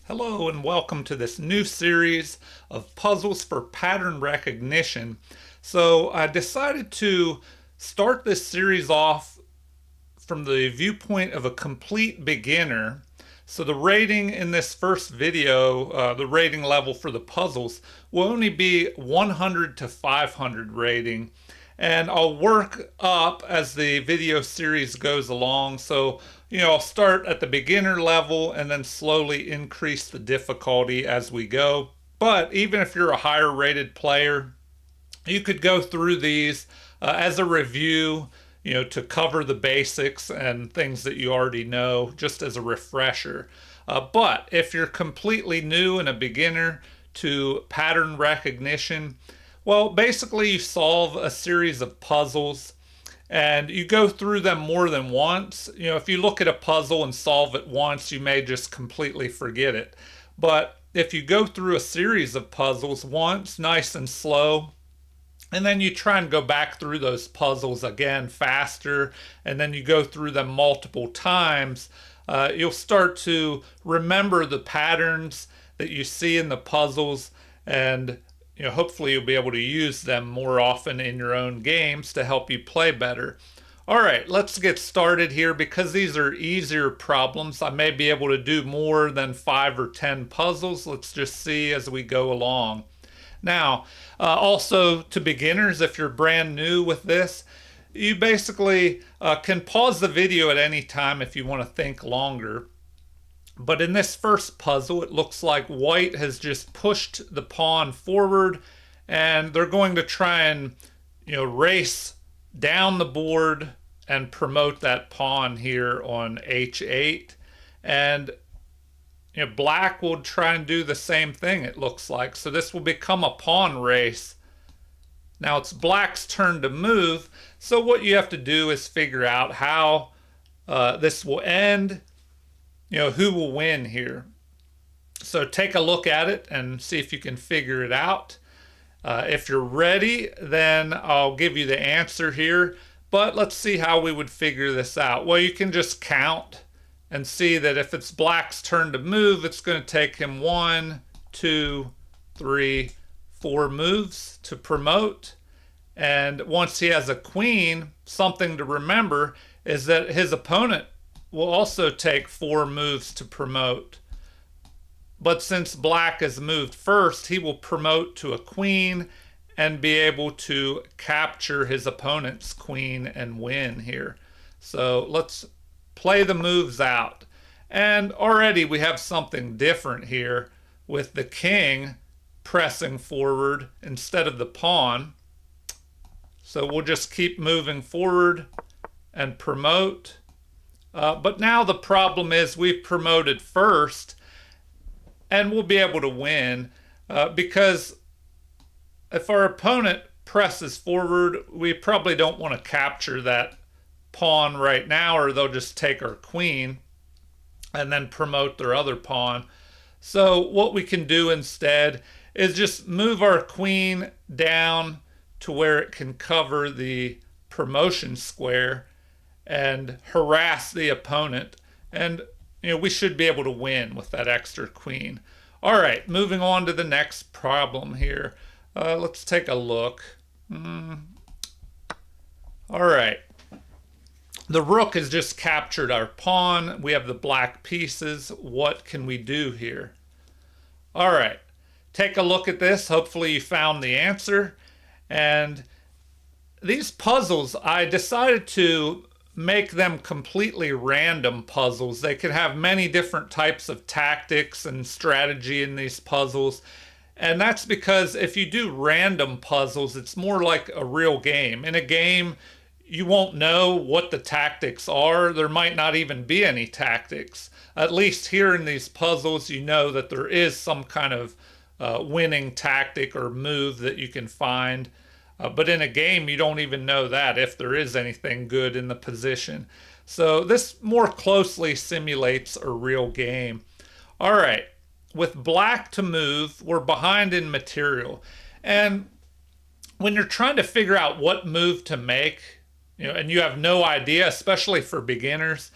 Hello and welcome to this new series of puzzles for pattern recognition. So I decided to start this series off from the viewpoint of a complete beginner. So the rating in this first video, the rating level for the puzzles, will only be 100 to 500 rating. And I'll work up as the video series goes along. So, I'll start at the beginner level and then slowly increase the difficulty as we go. But even if you're a higher rated player, you could go through these as a review, to cover the basics and things that you already know, just as a refresher. But if you're completely new and a beginner to pattern recognition, well, basically, you solve a series of puzzles and you go through them more than once. If you look at a puzzle and solve it once, you may just completely forget it. But if you go through a series of puzzles once, nice and slow, and then you try and go back through those puzzles again faster, and then you go through them multiple times, you'll start to remember the patterns that you see in the puzzles, and hopefully you'll be able to use them more often in your own games to help you play better. All right, let's get started here. Because these are easier problems, I may be able to do more than 5 or 10 puzzles. Let's just see as we go along. Now, also to beginners, if you're brand new with this, you basically can pause the video at any time if you want to think longer. But in this first puzzle, it looks like white has just pushed the pawn forward, and they're going to try and, race down the board and promote that pawn here on h8. And black will try and do the same thing, it looks like. So this will become a pawn race. Now it's black's turn to move. So what you have to do is figure out how this will end, who will win here. So take a look at it and see if you can figure it out. If you're ready, then I'll give you the answer here. But let's see how we would figure this out. Well, you can just count and see that if it's black's turn to move, it's going to take him 1, 2, 3, 4 moves to promote. And once he has a queen, something to remember is that his opponent will also take 4 moves to promote. But since black has moved first, he will promote to a queen and be able to capture his opponent's queen and win here. So let's play the moves out. And already we have something different here with the king pressing forward instead of the pawn. So we'll just keep moving forward and promote. But now the problem is we've promoted first, and we'll be able to win because if our opponent presses forward, we probably don't want to capture that pawn right now, or they'll just take our queen and then promote their other pawn. So what we can do instead is just move our queen down to where it can cover the promotion square and harass the opponent. And we should be able to win with that extra queen. All right, moving on to the next problem here. Let's take a look. All right. The rook has just captured our pawn. We have the black pieces. What can we do here? All right. Take a look at this. Hopefully you found the answer. And these puzzles, I decided to make them completely random puzzles. They could have many different types of tactics and strategy in these puzzles. And that's because if you do random puzzles, it's more like a real game. In a game, you won't know what the tactics are. There might not even be any tactics. At least here in these puzzles, you know that there is some kind of winning tactic or move that you can find. But in a game, you don't even know that, if there is anything good in the position. So this more closely simulates a real game. All right. With black to move, we're behind in material. And when you're trying to figure out what move to make, and you have no idea, especially for beginners,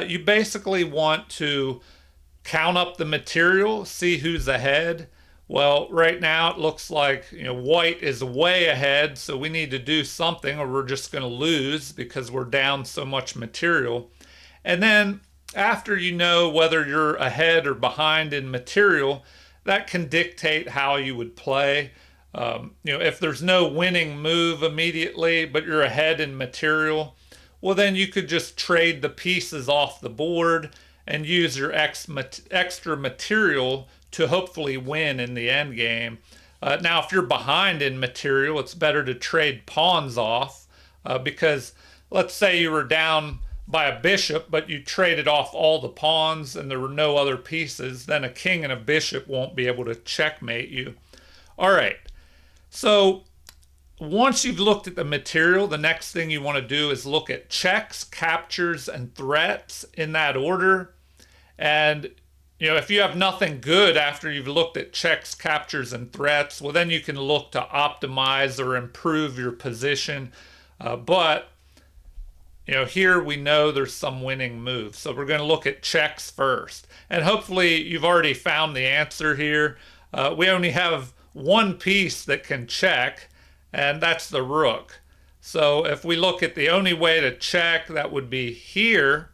you basically want to count up the material, see who's ahead. Well, right now it looks like white is way ahead, so we need to do something or we're just going to lose because we're down so much material. And then after you know whether you're ahead or behind in material, that can dictate how you would play. If there's no winning move immediately, but you're ahead in material, well, then you could just trade the pieces off the board and use your extra material to hopefully win in the end game. Now, if you're behind in material, it's better to trade pawns off because let's say you were down by a bishop, but you traded off all the pawns and there were no other pieces, then a king and a bishop won't be able to checkmate you. All right, so once you've looked at the material, the next thing you want to do is look at checks, captures, and threats in that order. And if you have nothing good after you've looked at checks, captures, and threats, well, then you can look to optimize or improve your position. But here we know there's some winning moves. So we're going to look at checks first. And hopefully you've already found the answer here. We only have one piece that can check, and that's the rook. So if we look at the only way to check, that would be here,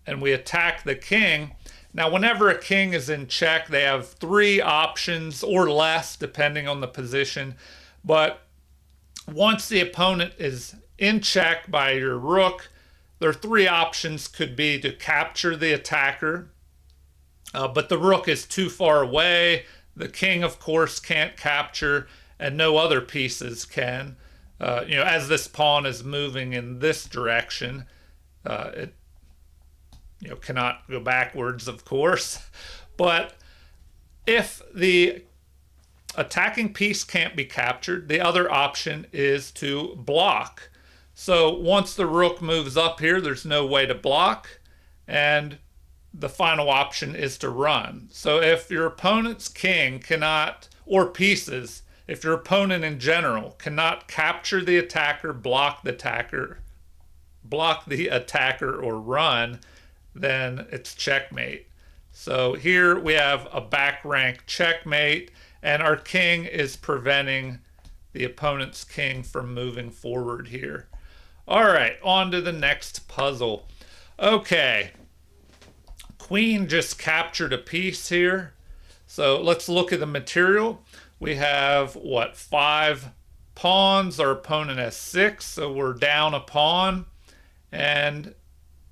and we attack the king. Now, whenever a king is in check, they have 3 options or less, depending on the position. But once the opponent is in check by your rook, their 3 options could be to capture the attacker, but the rook is too far away. The king, of course, can't capture, and no other pieces can. As this pawn is moving in this direction, it cannot go backwards, of course. But if the attacking piece can't be captured, the other option is to block. So once the rook moves up here, there's no way to block, and the final option is to run. So if your opponent's king cannot, or pieces, if your opponent in general cannot capture the attacker, block the attacker, or run, then it's checkmate. So here we have a back rank checkmate, and our king is preventing the opponent's king from moving forward here. All right, on to the next puzzle. Okay, queen just captured a piece here. So let's look at the material. We have, 5 pawns. Our opponent has 6, so we're down a pawn. And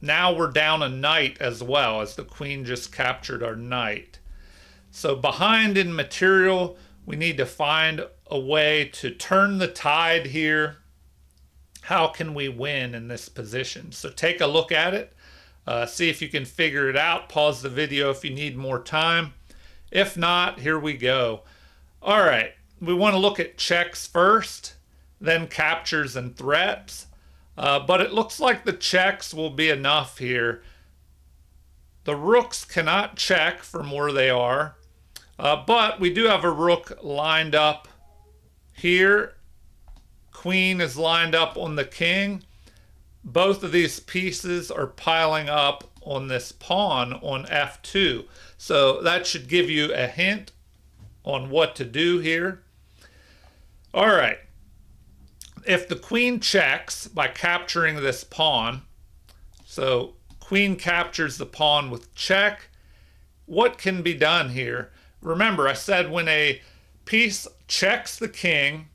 now we're down a knight as well, as the queen just captured our knight. So behind in material, we need to find a way to turn the tide here. How can we win in this position? So take a look at it. See if you can figure it out. Pause the video if you need more time. If not, here we go. All right, we want to look at checks first, then captures and threats. But it looks like the checks will be enough here. The rooks cannot check from where they are, but we do have a rook lined up here. Queen is lined up on the king. Both of these pieces are piling up on this pawn on f2. So that should give you a hint on what to do here. All right. If the queen checks by capturing this pawn, so queen captures the pawn with check, what can be done here? Remember, I said when a piece checks the king,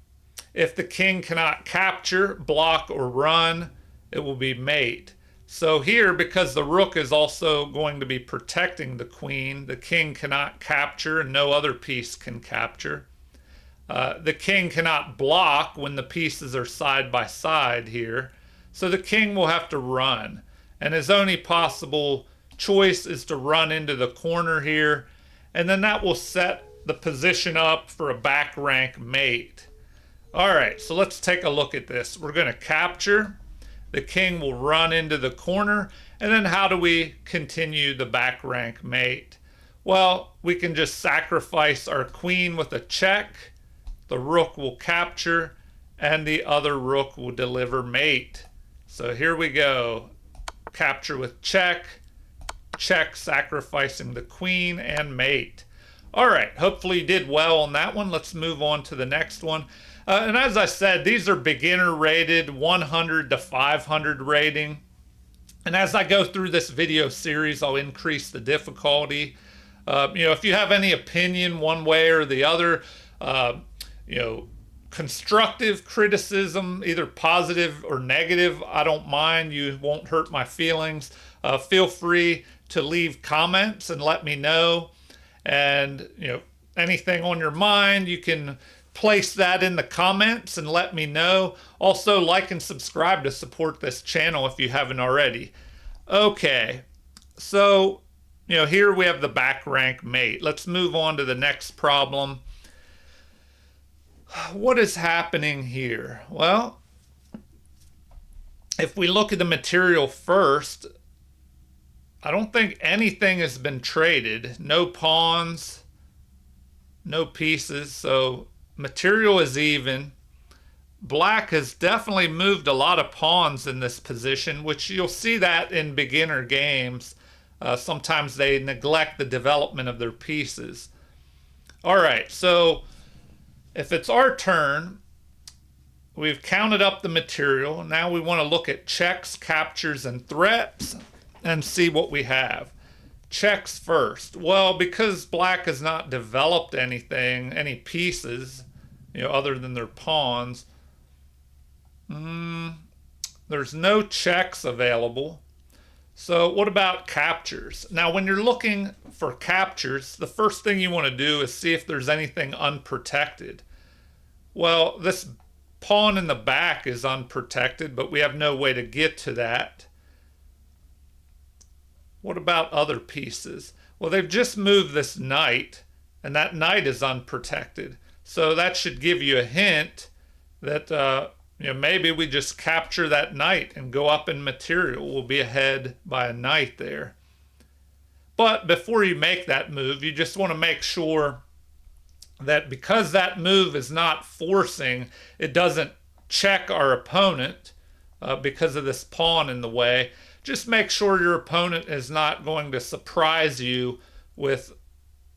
if the king cannot capture, block, or run, it will be mate. So here, because the rook is also going to be protecting the queen, the king cannot capture and no other piece can capture. The king cannot block when the pieces are side by side here. So the king will have to run. And his only possible choice is to run into the corner here. And then that will set the position up for a back rank mate. All right, so let's take a look at this. We're going to capture. The king will run into the corner. And then how do we continue the back rank mate? Well, we can just sacrifice our queen with a check. The rook will capture, and the other rook will deliver mate. So here we go. Capture with check, check, sacrificing the queen and mate. All right, hopefully you did well on that one. Let's move on to the next one. And as I said, these are beginner rated, 100 to 500 rating. And as I go through this video series, I'll increase the difficulty. If you have any opinion one way or the other, constructive criticism, either positive or negative, I don't mind. You won't hurt my feelings. Feel free to leave comments and let me know. And, anything on your mind, you can place that in the comments and let me know. Also, like and subscribe to support this channel if you haven't already. Okay, so, here we have the back rank mate. Let's move on to the next problem. What is happening here? Well, if we look at the material first, I don't think anything has been traded. No pawns, no pieces, so material is even. Black has definitely moved a lot of pawns in this position, which you'll see that in beginner games. Sometimes they neglect the development of their pieces. All right, so if it's our turn, we've counted up the material. Now we want to look at checks, captures, and threats and see what we have. Checks first. Well, because black has not developed anything, any pieces, other than their pawns, there's no checks available. So what about captures? Now, when you're looking for captures, the first thing you want to do is see if there's anything unprotected. Well, this pawn in the back is unprotected, but we have no way to get to that. What about other pieces? Well, they've just moved this knight, and that knight is unprotected. So that should give you a hint that maybe we just capture that knight and go up in material. We'll be ahead by a knight there. But before you make that move, you just want to make sure that because that move is not forcing, it doesn't check our opponent because of this pawn in the way. Just make sure your opponent is not going to surprise you with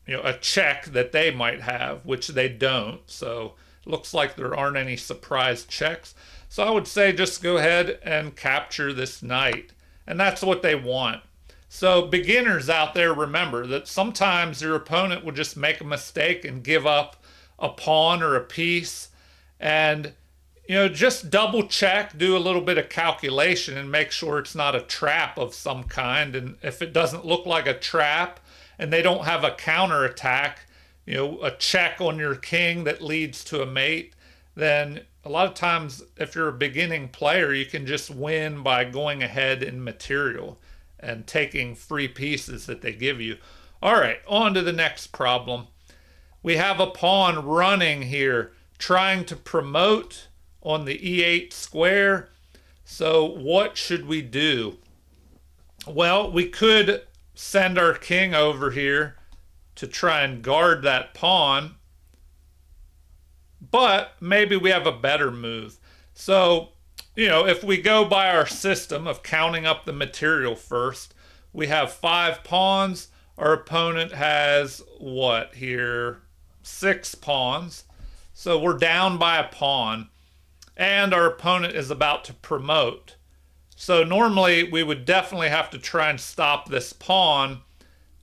a check that they might have, which they don't. So it looks like there aren't any surprise checks. So I would say just go ahead and capture this knight. And that's what they want. So beginners out there, remember that sometimes your opponent will just make a mistake and give up a pawn or a piece. And just double check, do a little bit of calculation and make sure it's not a trap of some kind. And if it doesn't look like a trap and they don't have a counter attack, a check on your king that leads to a mate, then a lot of times if you're a beginning player, you can just win by going ahead in material and taking free pieces that they give you. All right, on to the next problem. We have a pawn running here, trying to promote on the e8 square. So what should we do? Well, we could send our king over here to try and guard that pawn, but maybe we have a better move. So, if we go by our system of counting up the material first, we have 5 pawns. Our opponent has what here? 6 pawns. So we're down by a pawn. And our opponent is about to promote. So normally we would definitely have to try and stop this pawn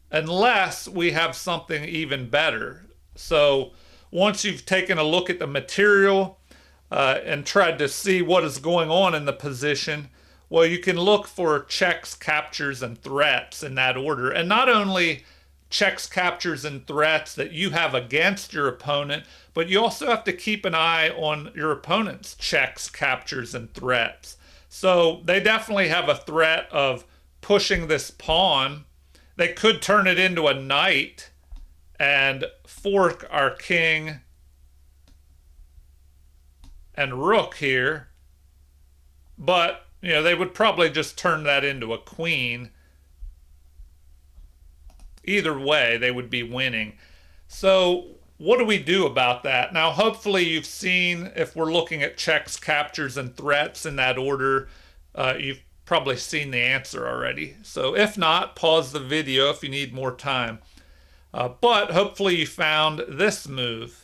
unless we have something even better. So once you've taken a look at the material and tried to see what is going on in the position, well, you can look for checks, captures, and threats in that order. And not only checks, captures, and threats that you have against your opponent, but you also have to keep an eye on your opponent's checks, captures, and threats. So they definitely have a threat of pushing this pawn. They could turn it into a knight and fork our king and rook here. But, they would probably just turn that into a queen. Either way, they would be winning. So what do we do about that? Now, hopefully you've seen, if we're looking at checks, captures, and threats in that order, you've probably seen the answer already. So if not, pause the video if you need more time. But hopefully you found this move.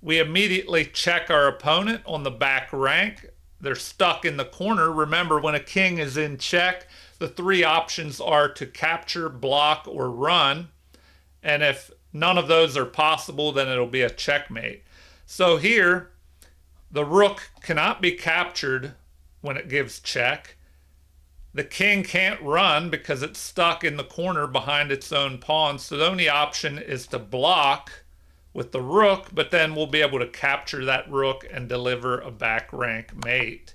We immediately check our opponent on the back rank. They're stuck in the corner. Remember, when a king is in check, the three options are to capture, block, or run. And if none of those are possible, then it'll be a checkmate. So here, the rook cannot be captured when it gives check. The king can't run because it's stuck in the corner behind its own pawn. So the only option is to block with the rook, but then we'll be able to capture that rook and deliver a back rank mate.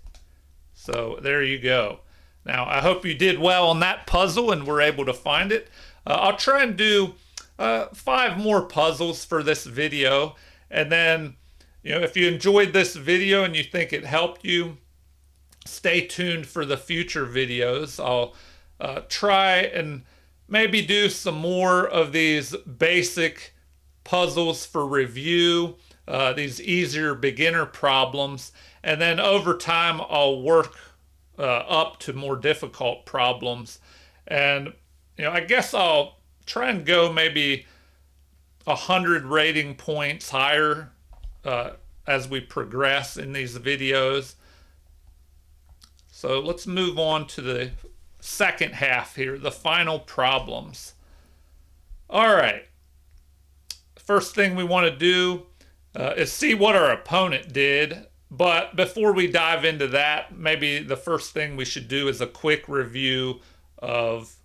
So there you go. Now, I hope you did well on that puzzle and were able to find it. I'll try and do 5 more puzzles for this video. And then, if you enjoyed this video and you think it helped you, stay tuned for the future videos. I'll try and maybe do some more of these basic puzzles for review, these easier beginner problems, and then over time I'll work up to more difficult problems. And I guess I'll try and go maybe 100 rating points higher as we progress in these videos. So let's move on to the second half here, the final problems. All right. First thing we want to do is see what our opponent did. But before we dive into that, maybe the first thing we should do is a quick review of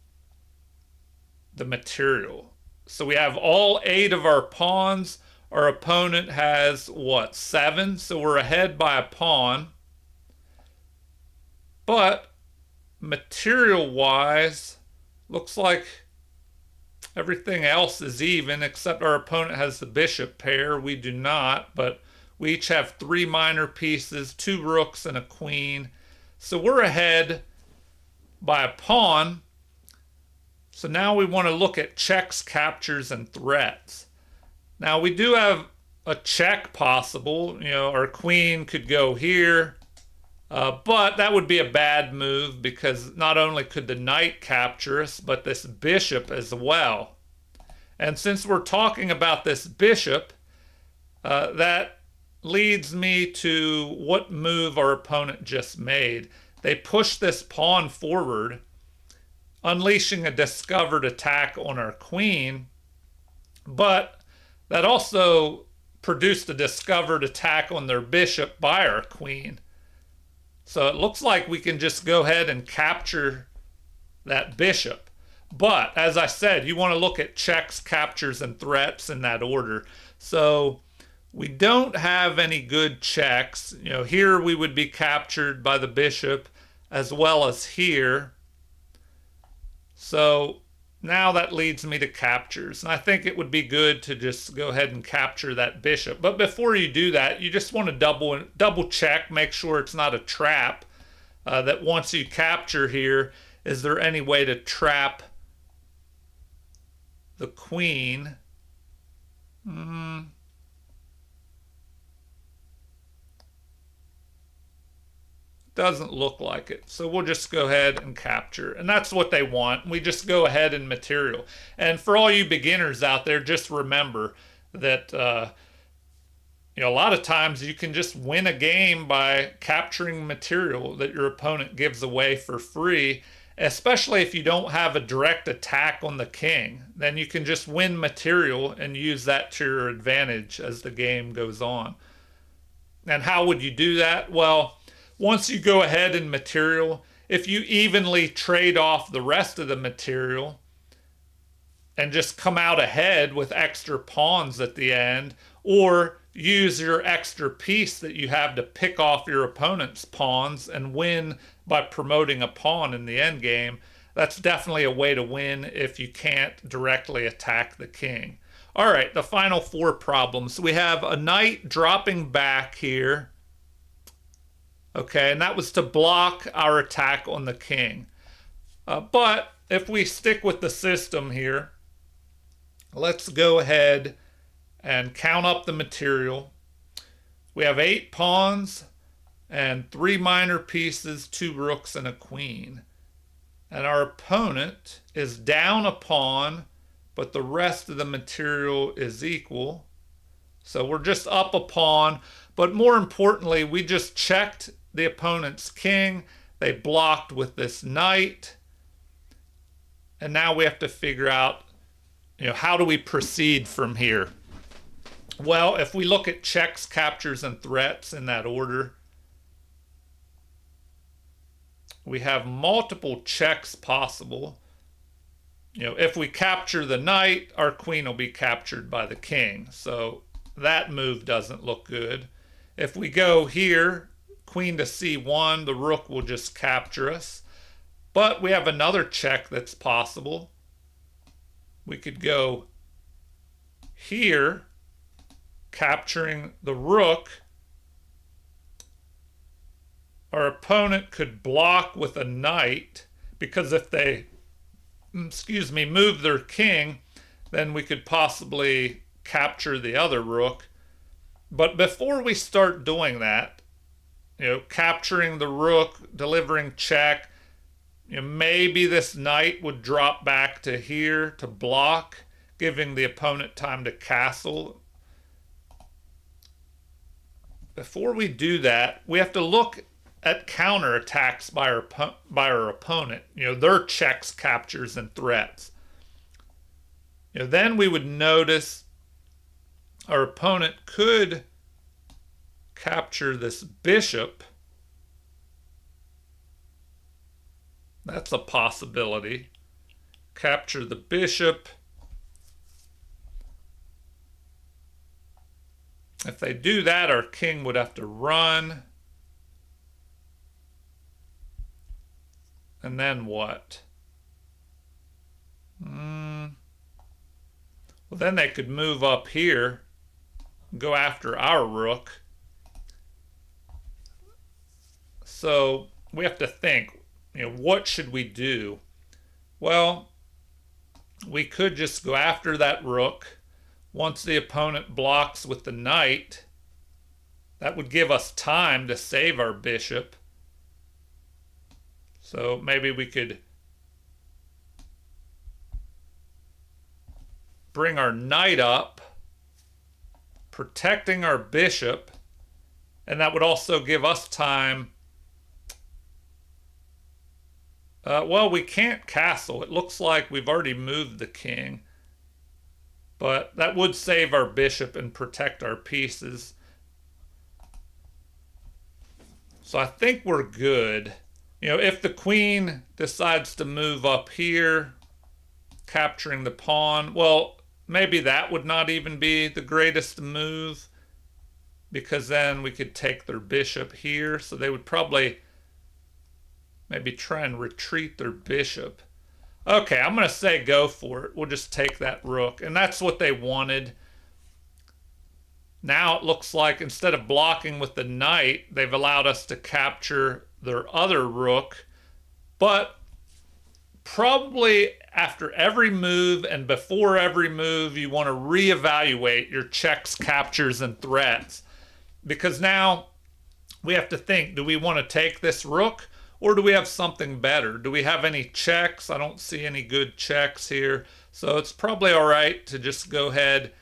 the material. So we have all 8 of our pawns. Our opponent has, 7? So we're ahead by a pawn. But material-wise, looks like everything else is even, except our opponent has the bishop pair. We do not, but we each have 3 minor pieces, 2 rooks, and a queen. So we're ahead by a pawn. So now we want to look at checks, captures, and threats. Now we do have a check possible. Our queen could go here. But that would be a bad move because not only could the knight capture us, but this bishop as well. And since we're talking about this bishop, that leads me to what move our opponent just made. They pushed this pawn forward, unleashing a discovered attack on our queen, but that also produced a discovered attack on their bishop by our queen. So it looks like we can just go ahead and capture that bishop. But as I said, you want to look at checks, captures, and threats in that order. So we don't have any good checks. Here we would be captured by the bishop as well as here. So now that leads me to captures. And I think it would be good to just go ahead and capture that bishop. But before you do that, you just want to double check, make sure it's not a trap. That once you capture here, is there any way to trap the queen? Doesn't look like it. So we'll just go ahead and capture. And that's what they want. We just go ahead and material. And for all you beginners out there, just remember that a lot of times you can just win a game by capturing material that your opponent gives away for free, especially if you don't have a direct attack on the king. Then you can just win material and use that to your advantage as the game goes on. And how would you do that? Well, once you go ahead and material, if you evenly trade off the rest of the material and just come out ahead with extra pawns at the end, or use your extra piece that you have to pick off your opponent's pawns and win by promoting a pawn in the end game, that's definitely a way to win if you can't directly attack the king. All right, the final 4 problems. We have a knight dropping back here. Okay, and that was to block our attack on the king. But if we stick with the system here, let's go ahead and count up the material. We have 8 pawns, and 3 minor pieces, 2 rooks, and a queen. And our opponent is down a pawn, but the rest of the material is equal. So we're just up a pawn, but more importantly, we just checked the opponent's king. They blocked with this knight. And now we have to figure out, how do we proceed from here? Well, if we look at checks, captures, and threats in that order, we have multiple checks possible. If we capture the knight, our queen will be captured by the king. So that move doesn't look good. If we go here, queen to c1, the rook will just capture us. But we have another check that's possible. We could go here, capturing the rook. Our opponent could block with a knight, because if they, move their king, then we could possibly capture the other rook. But before we start doing that, capturing the rook, delivering check, maybe this knight would drop back to here to block, giving the opponent time to castle. Before we do that, we have to look at counterattacks by our opponent, their checks, captures, and threats. Then we would notice our opponent could capture this bishop. That's a possibility. Capture the bishop. If they do that, our king would have to run. And then what? Well, then they could move up here, go after our rook. So we have to think, what should we do? Well, we could just go after that rook. Once the opponent blocks with the knight, that would give us time to save our bishop. So maybe we could bring our knight up, protecting our bishop, and that would also give us time. Well, we can't castle. It looks like we've already moved the king, but that would save our bishop and protect our pieces. So I think we're good. If the queen decides to move up here, capturing the pawn, well, maybe that would not even be the greatest move, because then we could take their bishop here. So they would probably maybe try and retreat their bishop. Okay, I'm going to say go for it. We'll just take that rook. And that's what they wanted. Now it looks like instead of blocking with the knight, they've allowed us to capture their other rook. But probably after every move and before every move, you want to reevaluate your checks, captures, and threats. Because now we have to think, do we want to take this rook? Or do we have something better? Do we have any checks? I don't see any good checks here. So it's probably all right to just go ahead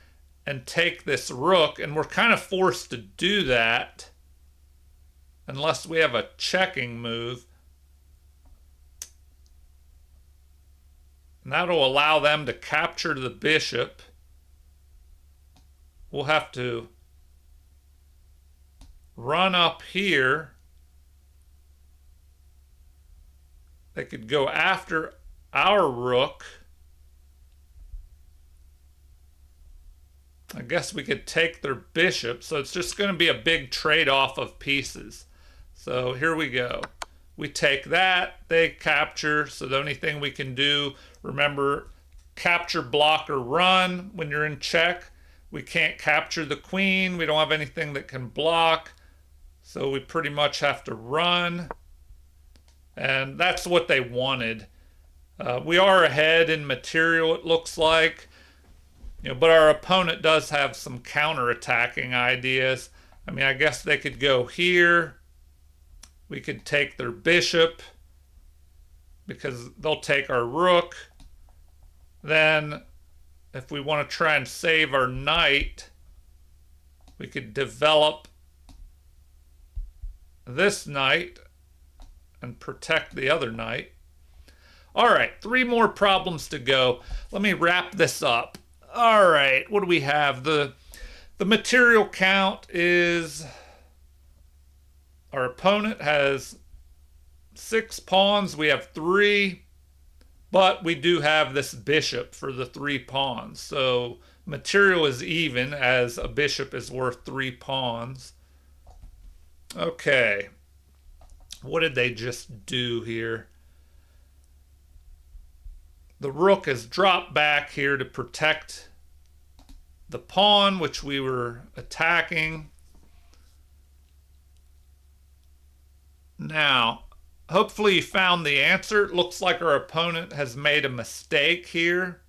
and take this rook. And we're kind of forced to do that unless we have a checking move. And that'll allow them to capture the bishop. We'll have to run up here. They could go after our rook. I guess we could take their bishop. So it's just going to be a big trade-off of pieces. So here we go. We take that, they capture. So the only thing we can do, remember, capture, block, or run when you're in check. We can't capture the queen. We don't have anything that can block. So we pretty much have to run. And that's what they wanted. We are ahead in material, it looks like. But our opponent does have some counter-attacking ideas. I mean, I guess they could go here, We could take their bishop because they'll take our rook. Then if we want to try and save our knight, we could develop this knight and protect the other knight. All right, 3 more problems to go. Let me wrap this up. All right, what do we have? The material count is, our opponent has 6 pawns. We have 3, but we do have this bishop for the 3 pawns. So material is even, as a bishop is worth 3 pawns. Okay, what did they just do here? The rook has dropped back here to protect the pawn, which we were attacking. Now, hopefully you found the answer. It looks like our opponent has made a mistake here.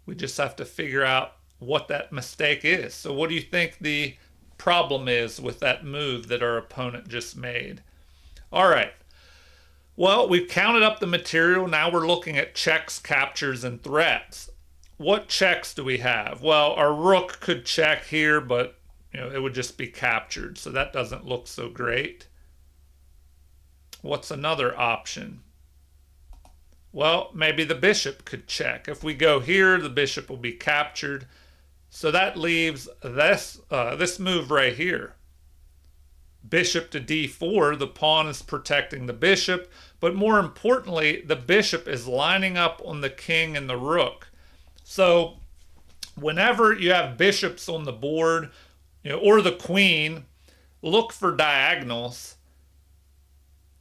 We just have to figure out what that mistake is. So what do you think the problem is with that move that our opponent just made? All right. Well, we've counted up the material. Now we're looking at checks, captures, and threats. What checks do we have? Well, our rook could check here, but it would just be captured, so that doesn't look so great. What's another option? Well, maybe the bishop could check. If we go here, the bishop will be captured. So that leaves this move right here. Bishop to d4, the pawn is protecting the bishop, but more importantly, the bishop is lining up on the king and the rook. So whenever you have bishops on the board, or the queen, look for diagonals.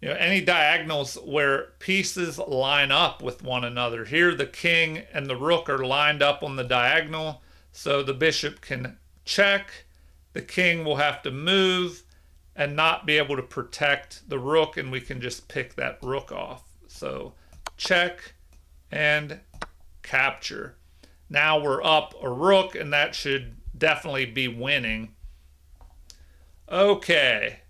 Any diagonals where pieces line up with one another. Here the king and the rook are lined up on the diagonal, so the bishop can check, the king will have to move and not be able to protect the rook, and we can just pick that rook off. So check and capture. Now we're up a rook, and that should definitely be winning. Okay,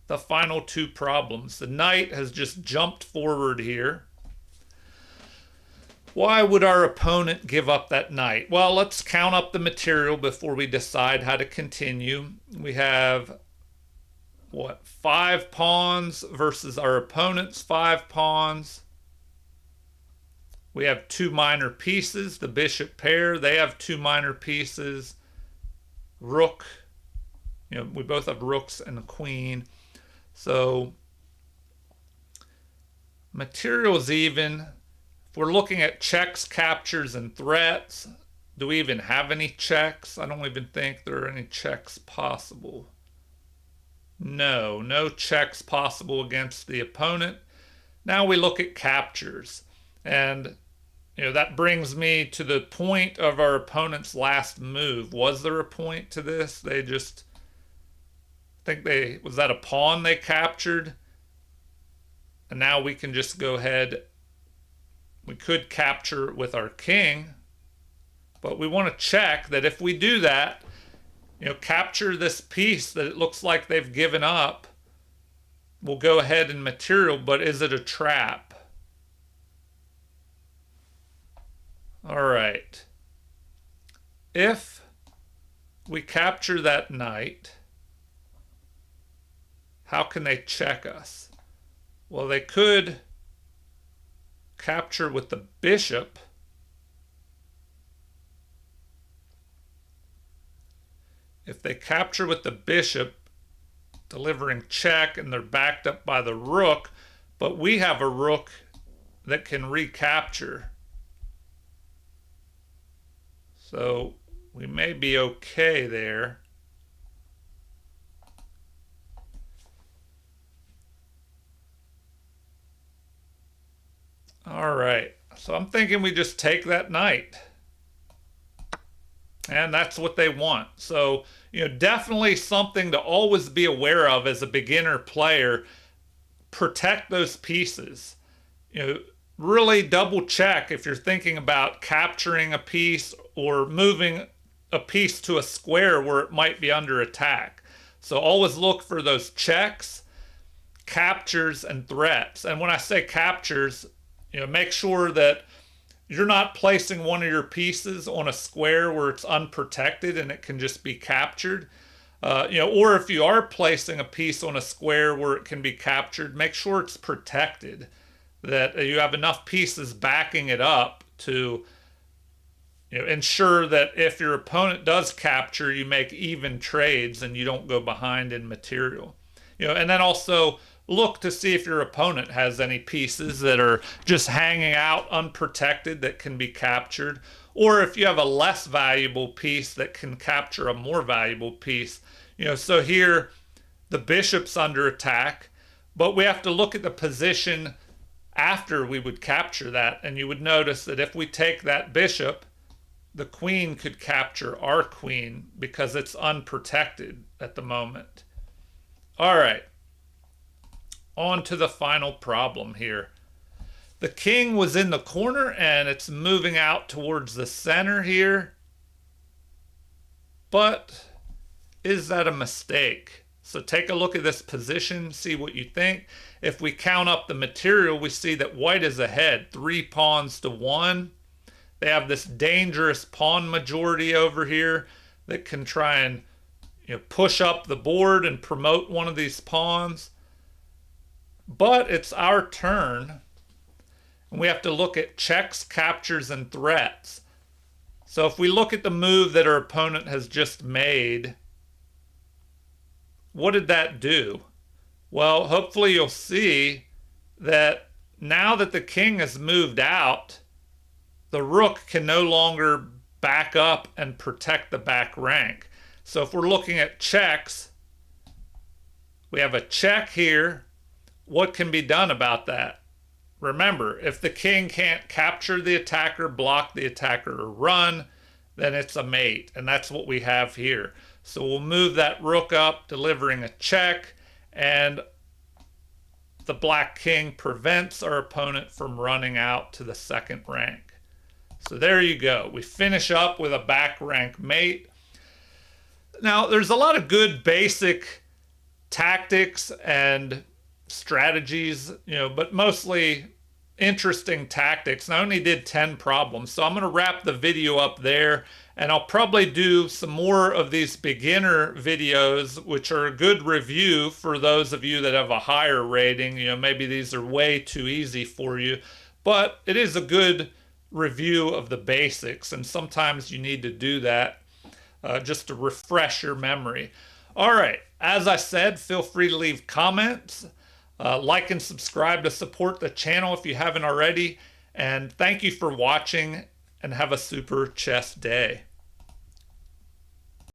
the final 2 problems. The knight has just jumped forward here. Why would our opponent give up that knight? Well, let's count up the material before we decide how to continue. We have, 5 pawns versus our opponent's 5 pawns. We have 2 minor pieces, the bishop pair. They have 2 minor pieces. Rook, we both have rooks and a queen. So material's even. If we're looking at checks, captures, and threats, do we even have any checks? I don't even think there are any checks possible. No checks possible against the opponent. Now we look at captures. And that brings me to the point of our opponent's last move. Was there a point to this? They just, was that a pawn they captured? And now we can just go ahead. We could capture with our king, but we want to check that if we do that, capture this piece that it looks like they've given up, we'll go ahead and material, but is it a trap? All right. If we capture that knight, how can they check us? Well, they could capture with the bishop. If they capture with the bishop, delivering check, and they're backed up by the rook, but we have a rook that can recapture. So we may be okay there. All right, so I'm thinking we just take that knight. And that's what they want. So, definitely something to always be aware of as a beginner player. Protect those pieces. Really double check if you're thinking about capturing a piece or moving a piece to a square where it might be under attack. So always look for those checks, captures, and threats. And when I say captures, make sure that you're not placing one of your pieces on a square where it's unprotected and it can just be captured. Or if you are placing a piece on a square where it can be captured, make sure it's protected, that you have enough pieces backing it up to ensure that if your opponent does capture, you make even trades and you don't go behind in material. And then also look to see if your opponent has any pieces that are just hanging out unprotected that can be captured, or if you have a less valuable piece that can capture a more valuable piece. So here the bishop's under attack, but we have to look at the position after we would capture that, and you would notice that if we take that bishop, the queen could capture our queen because it's unprotected at the moment. All right, on to the final problem here. The king was in the corner and it's moving out towards the center here. But is that a mistake? So take a look at this position, see what you think. If we count up the material, we see that white is ahead, 3 pawns to 1. They have this dangerous pawn majority over here that can try and push up the board and promote one of these pawns. But it's our turn, and we have to look at checks, captures, and threats. So if we look at the move that our opponent has just made, what did that do? Well, hopefully you'll see that now that the king has moved out, the rook can no longer back up and protect the back rank. So if we're looking at checks, we have a check here. What can be done about that? Remember, if the king can't capture the attacker, block the attacker, or run, then it's a mate. And that's what we have here. So we'll move that rook up, delivering a check, and the black king prevents our opponent from running out to the second rank. So there you go. We finish up with a back rank mate. Now, there's a lot of good basic tactics and strategies, but mostly interesting tactics. And I only did 10 problems. So I'm going to wrap the video up there, and I'll probably do some more of these beginner videos, which are a good review for those of you that have a higher rating. Maybe these are way too easy for you, but it is a good review of the basics, and sometimes you need to do that just to refresh your memory. All right, as I said, feel free to leave comments, like and subscribe to support the channel if you haven't already, and thank you for watching, and have a super chess day.